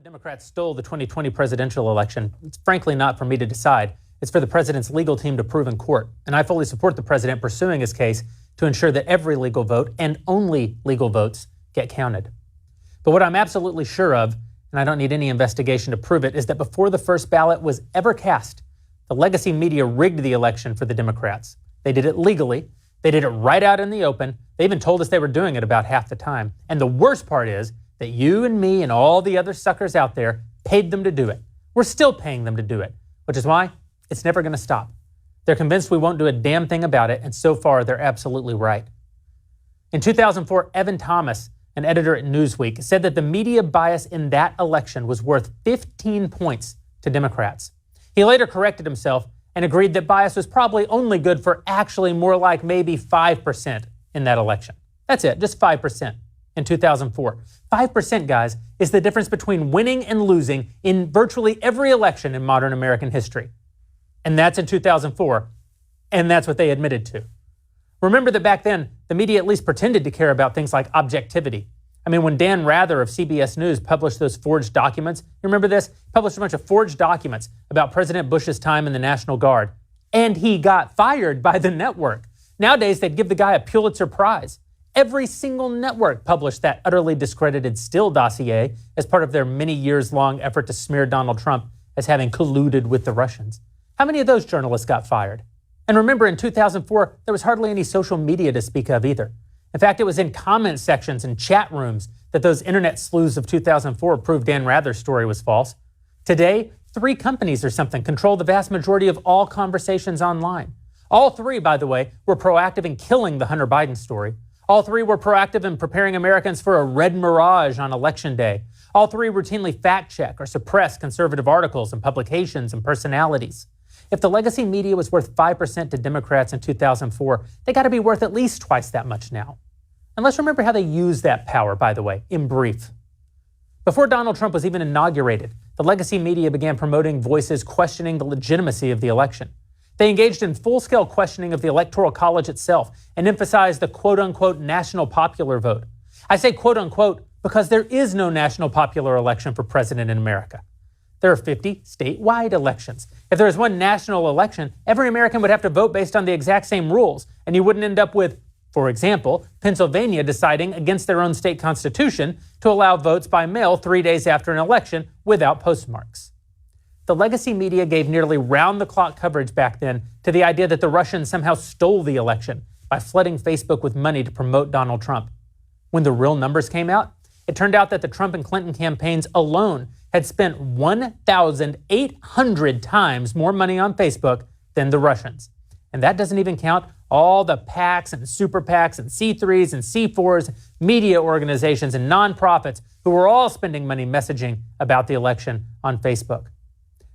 Democrats stole the 2020 presidential election, it's frankly not for me to decide. It's for the president's legal team to prove in court. And I fully support the president pursuing his case to ensure that every legal vote and only legal votes get counted. But what I'm absolutely sure of, and I don't need any investigation to prove it, is that before the first ballot was ever cast, the legacy media rigged the election for the Democrats. They did it legally. They did it right out in the open. They even told us they were doing it about half the time. And the worst part is that you and me and all the other suckers out there paid them to do it. We're still paying them to do it, which is why it's never going to stop. They're convinced we won't do a damn thing about it, and so far they're absolutely right. In 2004, Evan Thomas, an editor at Newsweek, said that the media bias in that election was worth 15 points to Democrats. He later corrected himself and agreed that bias was probably only good for actually more like maybe 5% in that election. That's it, just 5%. In 2004. 5%, guys, is the difference between winning and losing in virtually every election in modern American history. And that's in 2004, and that's what they admitted to. Remember that back then, the media at least pretended to care about things like objectivity. I mean, when Dan Rather of CBS News published those forged documents, you remember this? He published a bunch of forged documents about President Bush's time in the National Guard, and he got fired by the network. Nowadays, they'd give the guy a Pulitzer Prize. Every single network published that utterly discredited Steele dossier as part of their many years-long effort to smear Donald Trump as having colluded with the Russians. How many of those journalists got fired? And remember, in 2004, there was hardly any social media to speak of either. In fact, it was in comment sections and chat rooms that those internet sleuths of 2004 proved Dan Rather's story was false. Today, 3 companies or something control the vast majority of all conversations online. All 3, by the way, were proactive in killing the Hunter Biden story. All 3 were proactive in preparing Americans for a red mirage on Election Day. All 3 routinely fact-check or suppress conservative articles and publications and personalities. If the legacy media was worth 5% to Democrats in 2004, they got to be worth at least twice that much now. And let's remember how they used that power, by the way, in brief. Before Donald Trump was even inaugurated, the legacy media began promoting voices questioning the legitimacy of the election. They engaged in full-scale questioning of the Electoral College itself and emphasized the quote-unquote national popular vote. I say quote-unquote because there is no national popular election for president in America. There are 50 statewide elections. If there was one national election, every American would have to vote based on the exact same rules, and you wouldn't end up with, for example, Pennsylvania deciding against their own state constitution to allow votes by mail 3 days after an election without postmarks. The legacy media gave nearly round-the-clock coverage back then to the idea that the Russians somehow stole the election by flooding Facebook with money to promote Donald Trump. When the real numbers came out, it turned out that the Trump and Clinton campaigns alone had spent 1,800 times more money on Facebook than the Russians. And that doesn't even count all the PACs and super PACs and C3s and C4s, media organizations and nonprofits who were all spending money messaging about the election on Facebook.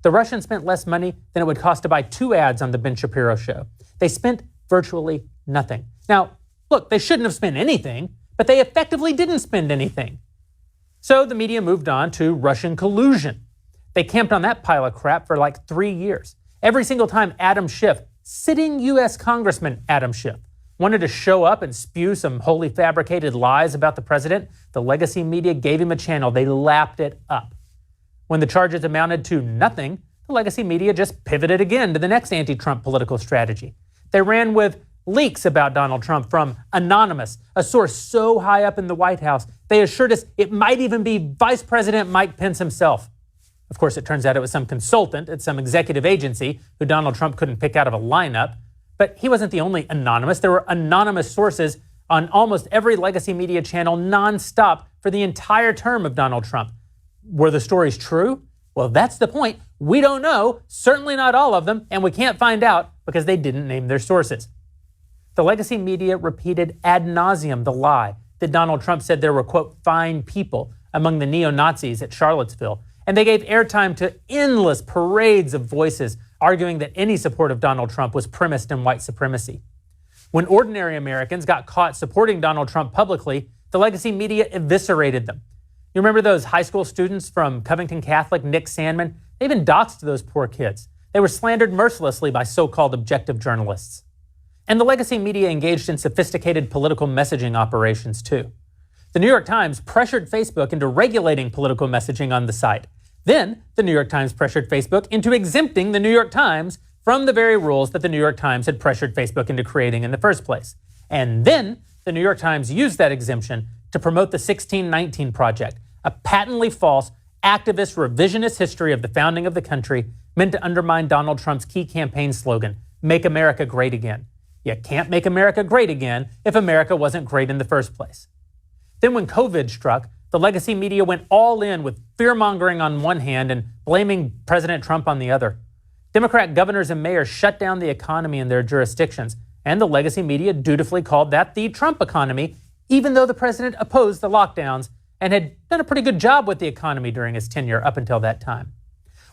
The Russians spent less money than it would cost to buy 2 ads on The Ben Shapiro Show. They spent virtually nothing. Now, look, they shouldn't have spent anything, but they effectively didn't spend anything. So the media moved on to Russian collusion. They camped on that pile of crap for like 3 years. Every single time Adam Schiff, sitting U.S. Congressman Adam Schiff, wanted to show up and spew some wholly fabricated lies about the president, the legacy media gave him a channel. They lapped it up. When the charges amounted to nothing, the legacy media just pivoted again to the next anti-Trump political strategy. They ran with leaks about Donald Trump from Anonymous, a source so high up in the White House, they assured us it might even be Vice President Mike Pence himself. Of course, it turns out it was some consultant at some executive agency who Donald Trump couldn't pick out of a lineup. But he wasn't the only anonymous. There were anonymous sources on almost every legacy media channel nonstop for the entire term of Donald Trump. Were the stories true? Well, that's the point. We don't know, certainly not all of them, and we can't find out because they didn't name their sources. The legacy media repeated ad nauseum the lie that Donald Trump said there were, quote, fine people among the neo-Nazis at Charlottesville, and they gave airtime to endless parades of voices arguing that any support of Donald Trump was premised in white supremacy. When ordinary Americans got caught supporting Donald Trump publicly, the legacy media eviscerated them. You remember those high school students from Covington Catholic, Nick Sandmann? They even doxed those poor kids. They were slandered mercilessly by so-called objective journalists. And the legacy media engaged in sophisticated political messaging operations, too. The New York Times pressured Facebook into regulating political messaging on the site. Then, the New York Times pressured Facebook into exempting the New York Times from the very rules that the New York Times had pressured Facebook into creating in the first place. And then, the New York Times used that exemption to promote the 1619 Project, a patently false, activist, revisionist history of the founding of the country meant to undermine Donald Trump's key campaign slogan, Make America Great Again. You can't make America great again if America wasn't great in the first place. Then when COVID struck, the legacy media went all in with fear-mongering on one hand and blaming President Trump on the other. Democrat governors and mayors shut down the economy in their jurisdictions, and the legacy media dutifully called that the Trump economy, even though the president opposed the lockdowns and had done a pretty good job with the economy during his tenure up until that time.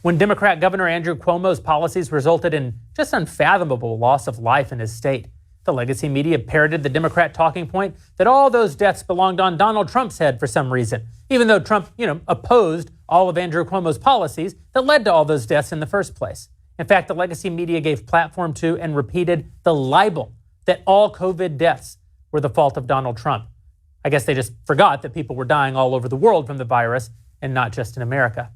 When Democrat Governor Andrew Cuomo's policies resulted in just unfathomable loss of life in his state, the legacy media parroted the Democrat talking point that all those deaths belonged on Donald Trump's head for some reason, even though Trump, opposed all of Andrew Cuomo's policies that led to all those deaths in the first place. In fact, the legacy media gave platform to and repeated the libel that all COVID deaths were the fault of Donald Trump. I guess they just forgot that people were dying all over the world from the virus and not just in America.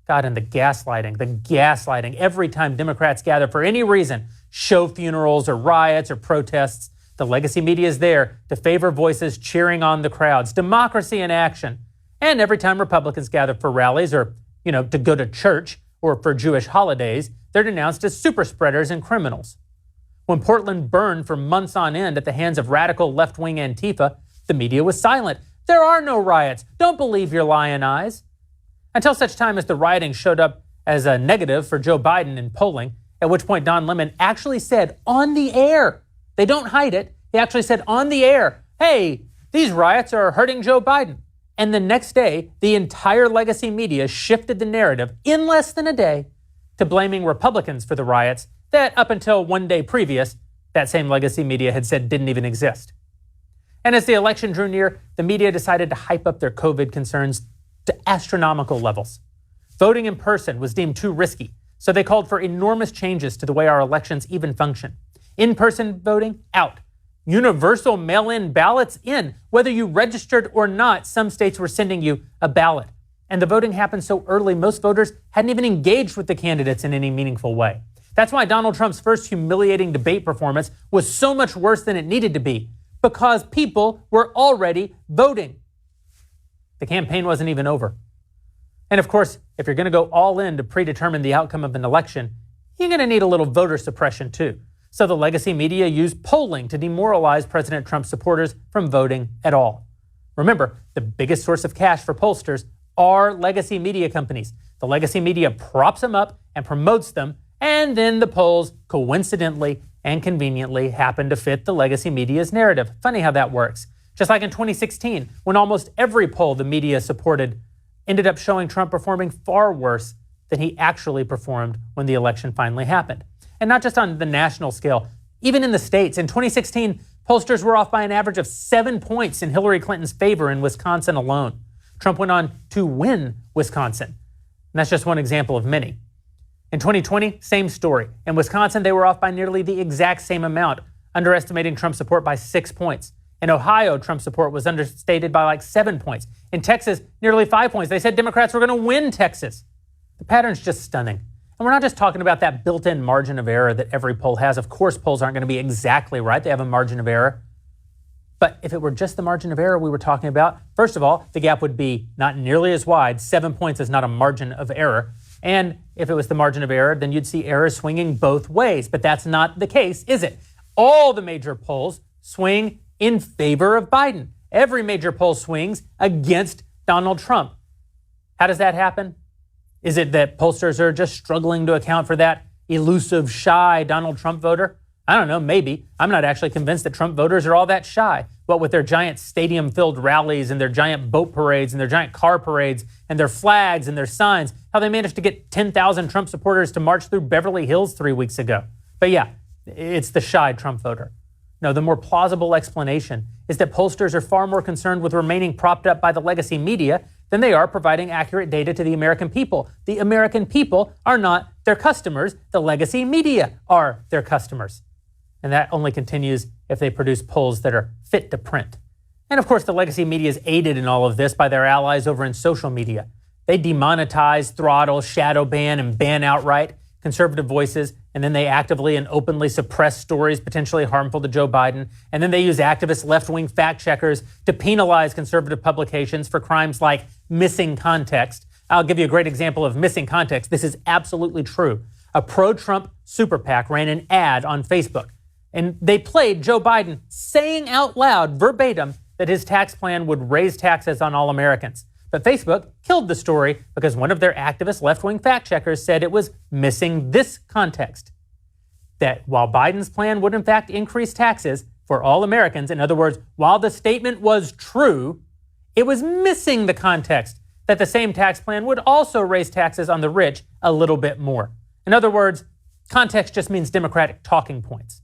God, and the gaslighting. Every time Democrats gather for any reason, show funerals or riots or protests, the legacy media is there to favor voices cheering on the crowds. Democracy in action. And every time Republicans gather for rallies or, to go to church or for Jewish holidays, they're denounced as super spreaders and criminals. When Portland burned for months on end at the hands of radical left-wing Antifa, the media was silent. There are no riots. Don't believe your lying eyes. Until such time as the rioting showed up as a negative for Joe Biden in polling, at which point Don Lemon actually said on the air, they don't hide it, he actually said on the air, hey, these riots are hurting Joe Biden. And the next day, the entire legacy media shifted the narrative in less than a day to blaming Republicans for the riots that up until one day previous, that same legacy media had said didn't even exist. And as the election drew near, the media decided to hype up their COVID concerns to astronomical levels. Voting in person was deemed too risky, so they called for enormous changes to the way our elections even function. In-person voting, out. Universal mail-in ballots, in. Whether you registered or not, some states were sending you a ballot. And the voting happened so early, most voters hadn't even engaged with the candidates in any meaningful way. That's why Donald Trump's first humiliating debate performance was so much worse than it needed to be, because people were already voting. The campaign wasn't even over. And of course, if you're going to go all in to predetermine the outcome of an election, you're going to need a little voter suppression too. So the legacy media used polling to demoralize President Trump's supporters from voting at all. Remember, the biggest source of cash for pollsters are legacy media companies. The legacy media props them up and promotes them, and then the polls coincidentally and conveniently happen to fit the legacy media's narrative. Funny how that works. Just like in 2016, when almost every poll the media supported ended up showing Trump performing far worse than he actually performed when the election finally happened. And not just on the national scale, even in the states. In 2016, pollsters were off by an average of 7 points in Hillary Clinton's favor in Wisconsin alone. Trump went on to win Wisconsin. And that's just one example of many. In 2020, same story. In Wisconsin, they were off by nearly the exact same amount, underestimating Trump's support by 6 points. In Ohio, Trump's support was understated by like 7 points. In Texas, nearly 5 points. They said Democrats were going to win Texas. The pattern's just stunning. And we're not just talking about that built-in margin of error that every poll has. Of course, polls aren't going to be exactly right. They have a margin of error. But if it were just the margin of error we were talking about, first of all, the gap would be not nearly as wide. 7 points is not a margin of error. And if it was the margin of error, then you'd see errors swinging both ways. But that's not the case, is it? All the major polls swing in favor of Biden. Every major poll swings against Donald Trump. How does that happen? Is it that pollsters are just struggling to account for that elusive, shy Donald Trump voter? I don't know, maybe. I'm not actually convinced that Trump voters are all that shy. What with their giant stadium-filled rallies and their giant boat parades and their giant car parades and their flags and their signs, how they managed to get 10,000 Trump supporters to march through Beverly Hills 3 weeks ago. But yeah, it's the shy Trump voter. No, the more plausible explanation is that pollsters are far more concerned with remaining propped up by the legacy media than they are providing accurate data to the American people. The American people are not their customers. The legacy media are their customers. And that only continues if they produce polls that are fit to print. And of course, the legacy media is aided in all of this by their allies over in social media. They demonetize, throttle, shadow ban, and ban outright conservative voices, and then they actively and openly suppress stories potentially harmful to Joe Biden. And then they use activist left-wing fact-checkers to penalize conservative publications for crimes like missing context. I'll give you a great example of missing context. This is absolutely true. A pro-Trump super PAC ran an ad on Facebook, and they played Joe Biden saying out loud, verbatim, that his tax plan would raise taxes on all Americans. But Facebook killed the story because one of their activist left-wing fact-checkers said it was missing this context. That while Biden's plan would in fact increase taxes for all Americans, in other words, while the statement was true, it was missing the context that the same tax plan would also raise taxes on the rich a little bit more. In other words, context just means Democratic talking points.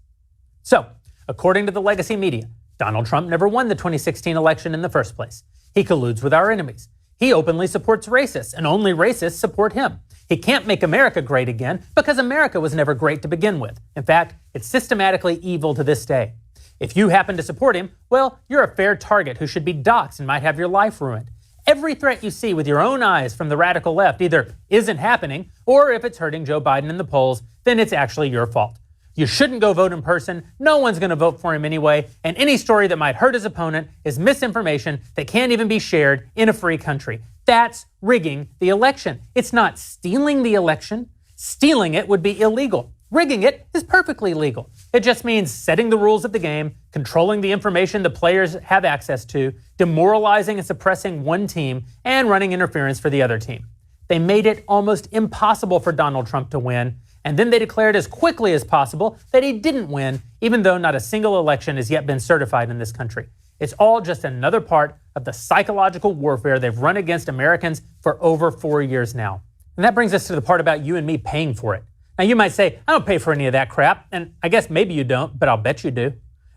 So, according to the legacy media, Donald Trump never won the 2016 election in the first place. He colludes with our enemies. He openly supports racists, and only racists support him. He can't make America great again because America was never great to begin with. In fact, it's systematically evil to this day. If you happen to support him, well, you're a fair target who should be doxxed and might have your life ruined. Every threat you see with your own eyes from the radical left either isn't happening, or if it's hurting Joe Biden in the polls, then it's actually your fault. You shouldn't go vote in person. No one's going to vote for him anyway. And any story that might hurt his opponent is misinformation that can't even be shared in a free country. That's rigging the election. It's not stealing the election. Stealing it would be illegal. Rigging it is perfectly legal. It just means setting the rules of the game, controlling the information the players have access to, demoralizing and suppressing one team, and running interference for the other team. They made it almost impossible for Donald Trump to win. And then they declared as quickly as possible that he didn't win, even though not a single election has yet been certified in this country. It's all just another part of the psychological warfare they've run against Americans for over 4 years now. And that brings us to the part about you and me paying for it. Now, you might say, I don't pay for any of that crap. And I guess maybe you don't, but I'll bet you do.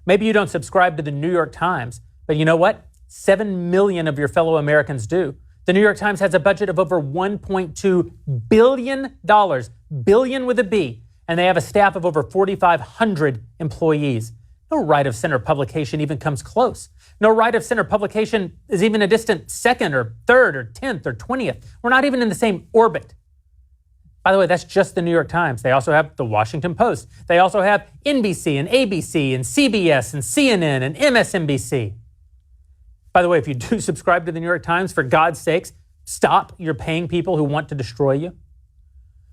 Maybe you don't subscribe to the New York Times. But you know what? 7 million of your fellow Americans do. The New York Times has a budget of over $1.2 billion, billion with a B, and they have a staff of over 4,500 employees. No right-of-center publication even comes close. No right-of-center publication is even a distant second or third or 10th or 20th. We're not even in the same orbit. By the way, that's just the New York Times. They also have the Washington Post. They also have NBC and ABC and CBS and CNN and MSNBC. By the way, if you do subscribe to the New York Times, for God's sakes, stop. You're paying people who want to destroy you.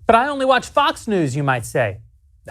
But I only watch Fox News, you might say.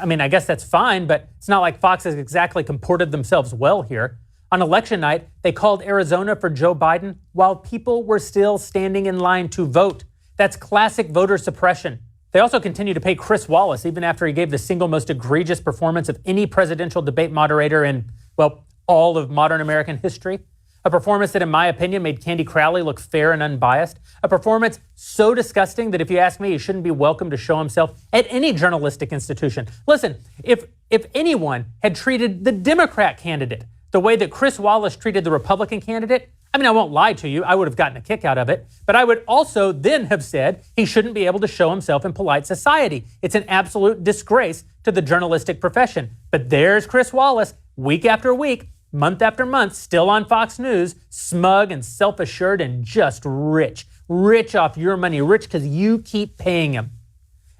I mean, I guess that's fine, but it's not like Fox has exactly comported themselves well here. On election night, they called Arizona for Joe Biden while people were still standing in line to vote. That's classic voter suppression. They also continue to pay Chris Wallace even after he gave the single most egregious performance of any presidential debate moderator in, well, all of modern American history. A performance that, in my opinion, made Candy Crowley look fair and unbiased. A performance so disgusting that if you ask me, he shouldn't be welcome to show himself at any journalistic institution. Listen, if anyone had treated the Democrat candidate the way that Chris Wallace treated the Republican candidate, I mean, I won't lie to you, I would have gotten a kick out of it, but I would also then have said he shouldn't be able to show himself in polite society. It's an absolute disgrace to the journalistic profession. But there's Chris Wallace, week after week, month after month, still on Fox News, smug and self-assured and just rich. Rich off your money, rich because you keep paying him.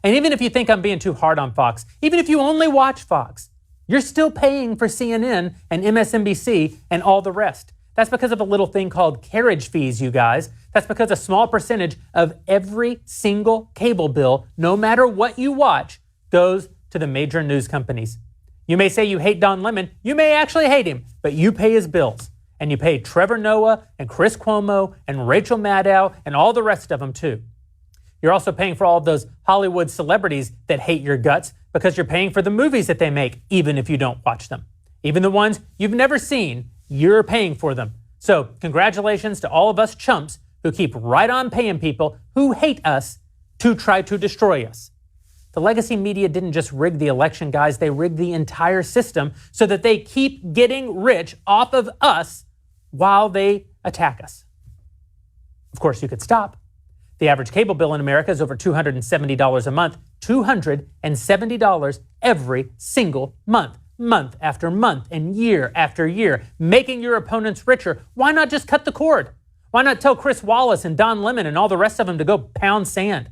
And even if you think I'm being too hard on Fox, even if you only watch Fox, you're still paying for CNN and MSNBC and all the rest. That's because of a little thing called carriage fees, you guys. That's because a small percentage of every single cable bill, no matter what you watch, goes to the major news companies. You may say you hate Don Lemon. You may actually hate him, but you pay his bills. And you pay Trevor Noah and Chris Cuomo and Rachel Maddow and all the rest of them too. You're also paying for all of those Hollywood celebrities that hate your guts because you're paying for the movies that they make, even if you don't watch them. Even the ones you've never seen, you're paying for them. So congratulations to all of us chumps who keep right on paying people who hate us to try to destroy us. The legacy media didn't just rig the election, guys. They rigged the entire system so that they keep getting rich off of us while they attack us. Of course, you could stop. The average cable bill in America is over $270 a month. $270 every single month. month after month and year after year, making your opponents richer. Why not just cut the cord? Why not tell Chris Wallace and Don Lemon and all the rest of them to go pound sand?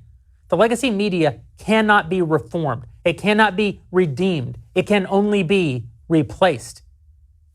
The legacy media cannot be reformed. It cannot be redeemed. It can only be replaced.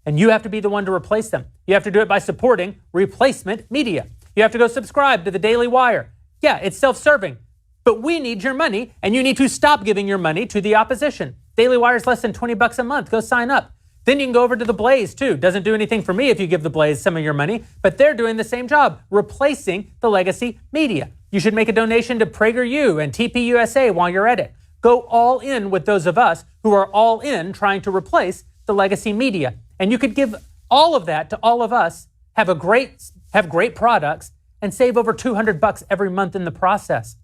And you have to be the one to replace them. You have to do it by supporting replacement media. You have to go subscribe to the Daily Wire. Yeah, it's self-serving, but we need your money, and you need to stop giving your money to the opposition. Daily Wire's less than $20 a month. Go sign up. Then you can go over to The Blaze, too. Doesn't do anything for me if you give The Blaze some of your money, but they're doing the same job, replacing the legacy media. You should make a donation to PragerU and TPUSA while you're at it. Go all in with those of us who are all in trying to replace the legacy media. And you could give all of that to all of us, have great products, and save over $200 every month in the process.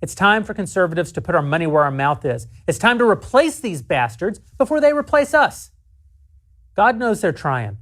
It's time for conservatives to put our money where our mouth is. It's time to replace these bastards before they replace us. God knows they're trying.